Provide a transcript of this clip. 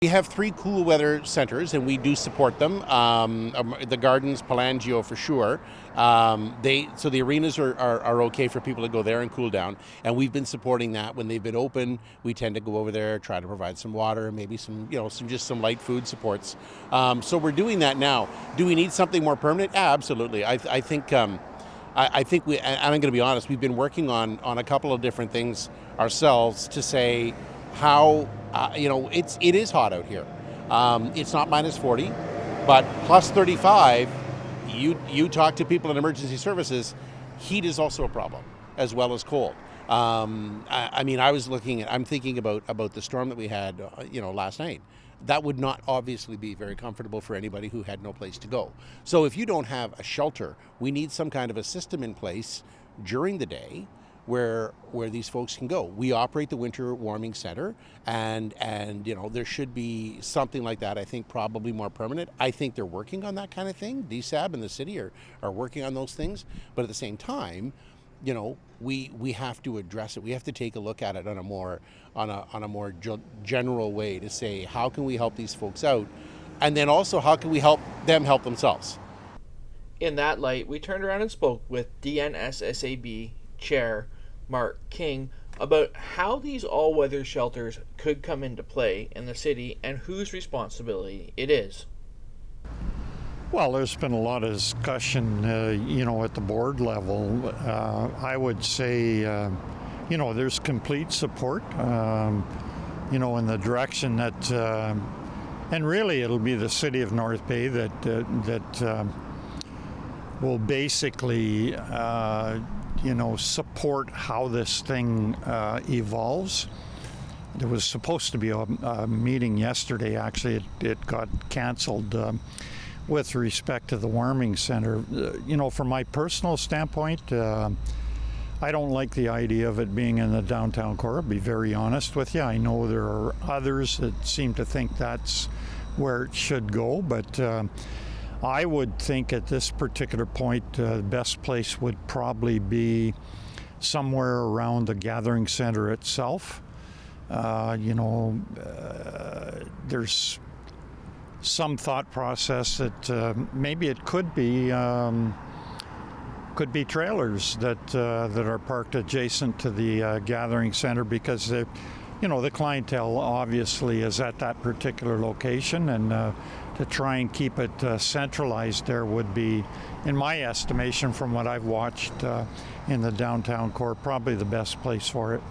We have 3 cool weather centers, and we do support them. The gardens, Palangio for sure. So the arenas are okay for people to go there and cool down, and we've been supporting that when they've been open. We tend to go over there, try to provide some water, maybe some some light food supports. So we're doing that now. Do we need something more permanent? Absolutely. I think. I think we, and I'm going to be honest, we've been working on a couple of different things ourselves to say how, it is hot out here. It's not minus 40, but plus 35, you talk to people in emergency services, heat is also a problem, as well as cold. I'm thinking about the storm that we had, last night. That would not obviously be very comfortable for anybody who had no place to go. So if you don't have a shelter, we need some kind of a system in place during the day where these folks can go. We operate the Winter Warming Center, and there should be something like that, I think probably more permanent. I think they're working on that kind of thing. DSAB and the city are working on those things, but at the same time, we have to address it. We have to take a look at it on a more general way to say, how can we help these folks out? And then also, how can we help them help themselves? In that light, we turned around and spoke with DNSSAB Chair Mark King about how these all-weather shelters could come into play in the city and whose responsibility it is. Well, there's been a lot of discussion, at the board level. I would say, there's complete support, in the direction that, and really it'll be the city of North Bay that will basically, support how this thing evolves. There was supposed to be a meeting yesterday. Actually, it got canceled. With respect to the warming center, from my personal standpoint, I don't like the idea of it being in the downtown core. I'll be very honest with you. I know there are others that seem to think that's where it should go, but I would think at this particular point, the best place would probably be somewhere around the gathering center itself. There's some thought process that maybe it could be trailers that are parked adjacent to the gathering center, because the clientele obviously is at that particular location, and to try and keep it centralized there would be, in my estimation, from what I've watched in the downtown core, probably the best place for it.